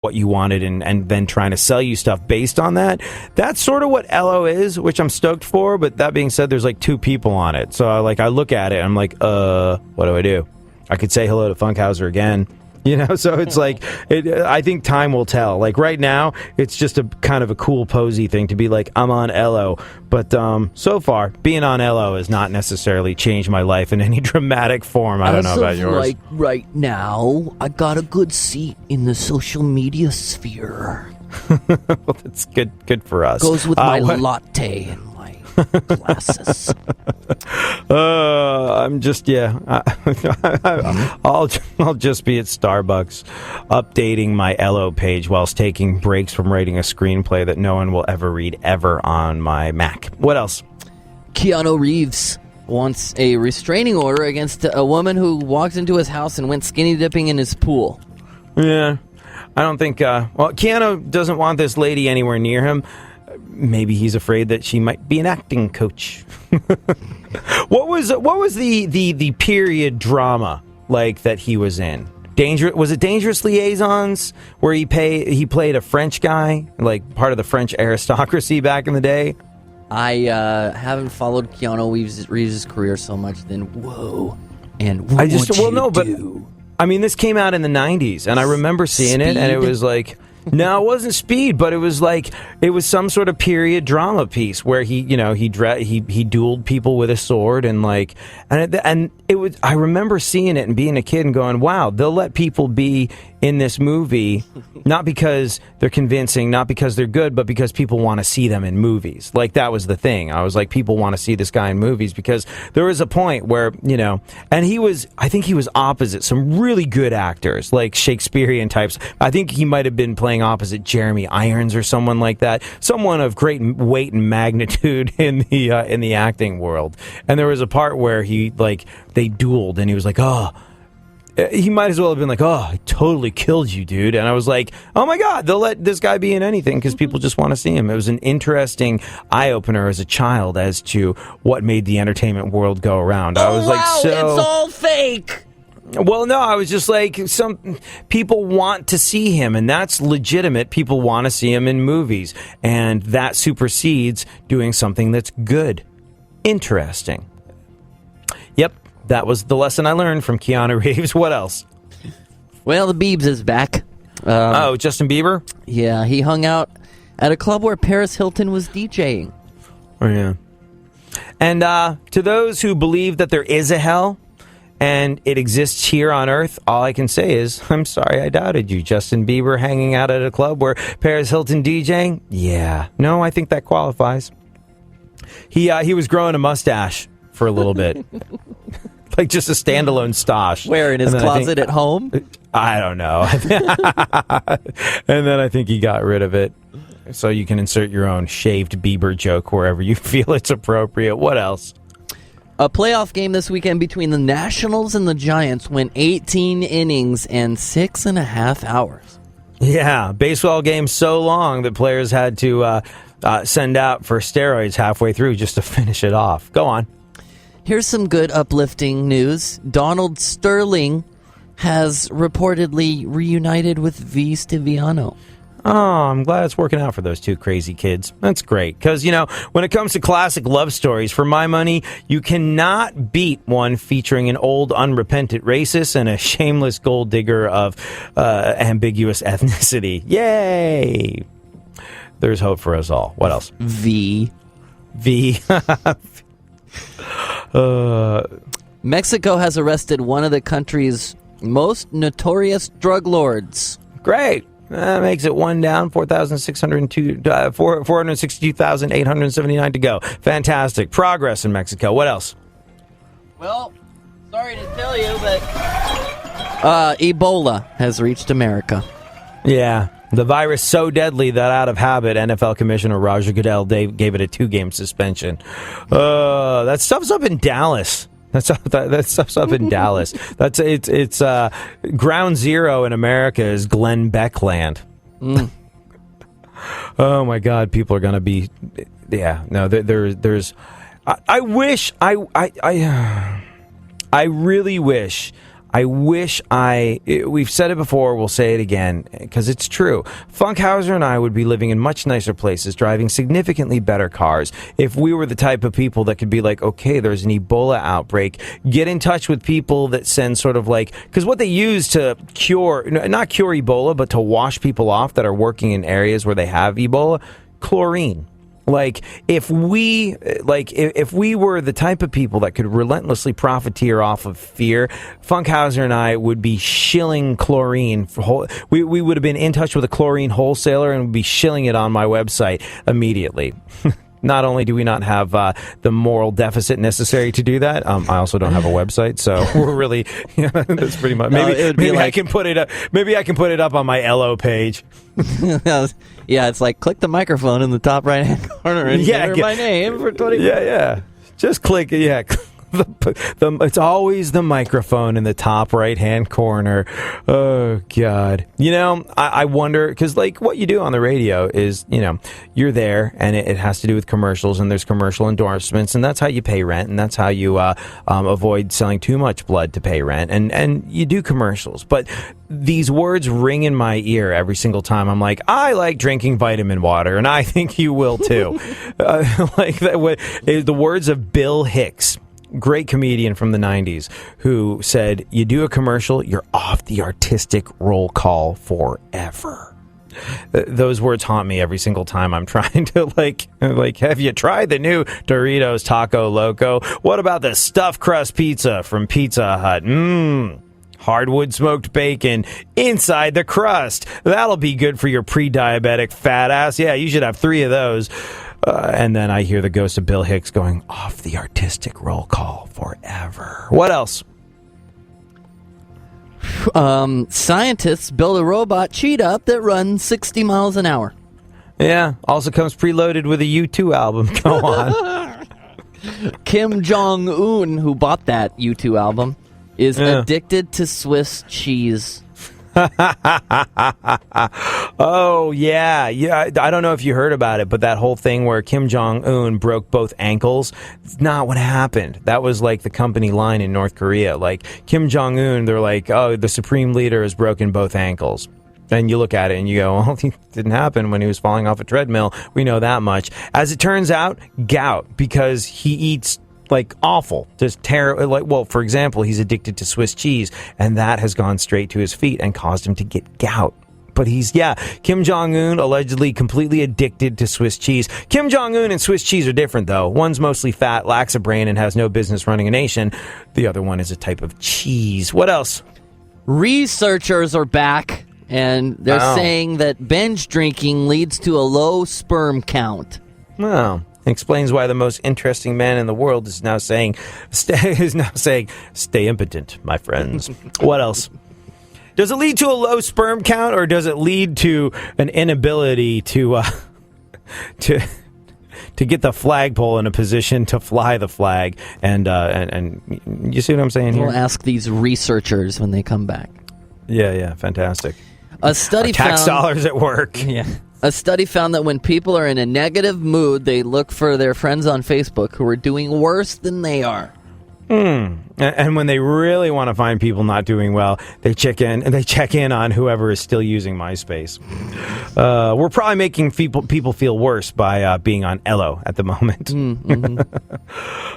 what you wanted and then trying to sell you stuff based on that. That's sort of what LO is, which I'm stoked for. But that being said, there's like 2 people on it. So I look at it, I'm like, what do? I could say hello to Funkhouser again. So it's like, I think time will tell. Like right now, it's just a kind of a cool posy thing to be like, I'm on LO. But so far, being on LO has not necessarily changed my life in any dramatic form. I don't know about yours. Like right now, I got a good seat in the social media sphere. Well, that's good for us. Goes with my latte and my glasses. I'm just, I'll just be at Starbucks updating my LO page whilst taking breaks from writing a screenplay that no one will ever read ever on my Mac. What else? Keanu Reeves wants a restraining order against a woman who walked into his house and went skinny dipping in his pool. Yeah, I don't think, Keanu doesn't want this lady anywhere near him. Maybe he's afraid that she might be an acting coach. What was the period drama like that he was in? Was it Dangerous Liaisons, where he played a French guy, like part of the French aristocracy back in the day? I haven't followed Keanu Reeves' career so much. Then whoa, and what would you do? I mean, this came out in the 90s, and I remember seeing it, and it was like, no, it wasn't Speed, but it was like, it was some sort of period drama piece where he dueled people with a sword, and like, and it was, I remember seeing it and being a kid and going, wow, they'll let people be in this movie, not because they're convincing, not because they're good, but because people want to see them in movies. Like, that was the thing. I was like, people want to see this guy in movies, because there was a point where, and I think he was opposite some really good actors, like Shakespearean types. I think he might have been playing opposite Jeremy Irons or someone like that, someone of great weight and magnitude in the acting world. And there was a part where they dueled, and he was like, oh, he might as well have been like, oh, I totally killed you, dude. And I was like, oh my God, they'll let this guy be in anything because people just want to see him. It was an interesting eye-opener as a child as to what made the entertainment world go around. I was like, so it's all fake. Well, no, I was just like, some people want to see him, and that's legitimate. People want to see him in movies, and that supersedes doing something that's good. Interesting. Yep. That was the lesson I learned from Keanu Reeves. What else? Well, the Biebs is back. Justin Bieber? Yeah, he hung out at a club where Paris Hilton was DJing. Oh, yeah. And to those who believe that there is a hell and it exists here on Earth, all I can say is, I'm sorry I doubted you. Justin Bieber hanging out at a club where Paris Hilton DJing? Yeah. No, I think that qualifies. He was growing a mustache for a little bit. Like just a standalone stash. Where, in his closet at home? I don't know. And then I think he got rid of it. So you can insert your own shaved Bieber joke wherever you feel it's appropriate. What else? A playoff game this weekend between the Nationals and the Giants went 18 innings and 6.5 hours. Yeah, baseball game so long that players had to send out for steroids halfway through just to finish it off. Go on. Here's some good uplifting news. Donald Sterling has reportedly reunited with V. Stiviano. Oh, I'm glad it's working out for those two crazy kids. That's great. Because, when it comes to classic love stories, for my money, you cannot beat one featuring an old, unrepentant racist and a shameless gold digger of ambiguous ethnicity. Yay! There's hope for us all. What else? V. Mexico has arrested one of the country's most notorious drug lords. Great. That makes it one down, 462,879 to go. Fantastic. Progress in Mexico. What else? Well, sorry to tell you, but Ebola has reached America. Yeah. The virus so deadly that out of habit, NFL Commissioner Roger Goodell gave it a 2-game suspension. That stuff's up in Dallas. That stuff's up in Dallas. It's ground zero in America is Glenn Beck land. Oh my God, people are gonna be. Yeah, no, I really wish I wish we've said it before, we'll say it again, because it's true. Funkhouser and I would be living in much nicer places, driving significantly better cars, if we were the type of people that could be like, okay, there's an Ebola outbreak, get in touch with people that send sort of like, because what they use to not cure Ebola, but to wash people off that are working in areas where they have Ebola, chlorine. Like, if we were the type of people that could relentlessly profiteer off of fear, Funkhouser and I would be shilling chlorine. We would have been in touch with a chlorine wholesaler and would be shilling it on my website immediately. Not only do we not have the moral deficit necessary to do that, I also don't have a website, so we're really, that's pretty much. Maybe I can put it up. Maybe I can put it up on my LO page. Yeah, it's like click the microphone in the top right hand corner and enter my name for 20 minutes. Yeah. Just click it. Yeah. It's always the microphone in the top right-hand corner. Oh, God. I wonder, because, like, what you do on the radio is, you're there, and it has to do with commercials, and there's commercial endorsements, and that's how you pay rent, and that's how you avoid selling too much blood to pay rent, and you do commercials. But these words ring in my ear every single time. I'm like, I like drinking vitamin water, and I think you will, too. The words of Bill Hicks, great comedian from the 90s, who said, you do a commercial, you're off the artistic roll call forever. Those words haunt me every single time I'm trying to, like, have you tried the new Doritos Taco Loco? What about the stuffed crust pizza from Pizza Hut? Hardwood smoked bacon inside the crust. That'll be good for your pre-diabetic fat ass. Yeah, you should have 3 of those. And then I hear the ghost of Bill Hicks going, off the artistic roll call forever. What else? Scientists build a robot cheetah that runs 60 miles an hour. Yeah, also comes preloaded with a U2 album. Go on. Kim Jong-un, who bought that U2 album, is addicted to Swiss cheese. Oh, yeah. I don't know if you heard about it, but that whole thing where Kim Jong-un broke both ankles, it's not what happened. That was like the company line in North Korea. Like, Kim Jong-un, they're like, oh, the supreme leader has broken both ankles. And you look at it and you go, well, it didn't happen when he was falling off a treadmill. We know that much. As it turns out, gout, because he eats like awful, just terrible. Like, well, for example, he's addicted to Swiss cheese, and that has gone straight to his feet and caused him to get gout. But Kim Jong-un allegedly completely addicted to Swiss cheese. Kim Jong-un and Swiss cheese are different, though. One's mostly fat, lacks a brain, and has no business running a nation. The other one is a type of cheese. What else? Researchers are back, and they're saying that binge drinking leads to a low sperm count. Well, explains why the most interesting man in the world is now saying, stay impotent, my friends. What else? Does it lead to a low sperm count, or does it lead to an inability to get the flagpole in a position to fly the flag? And you see what I'm saying here? We'll ask these researchers when they come back. Yeah, fantastic. A study tax dollars at work. Yeah. A study found that when people are in a negative mood, they look for their friends on Facebook who are doing worse than they are. And when they really want to find people not doing well, they check in on whoever is still using MySpace. We're probably making people feel worse by being on Elo at the moment.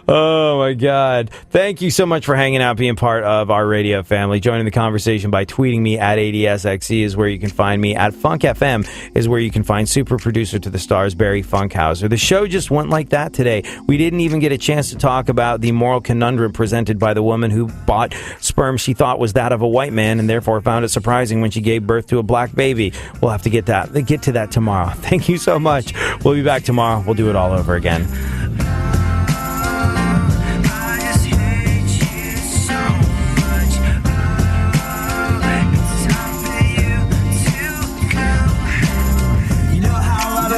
Oh, my God. Thank you so much for hanging out, being part of our radio family. Joining the conversation by tweeting me at ADSXE is where you can find me. At Funk FM is where you can find super producer to the stars, Barry Funkhouser. The show just went like that today. We didn't even get a chance to talk about the moral conundrum presented by the woman who bought sperm she thought was that of a white man and therefore found it surprising when she gave birth to a black baby. We'll have to get to that tomorrow. Thank you so much. We'll be back tomorrow. We'll do it all over again.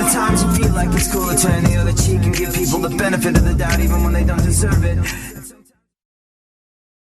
Sometimes you feel like it's cool to turn the other cheek and give people the benefit of the doubt even when they don't deserve it.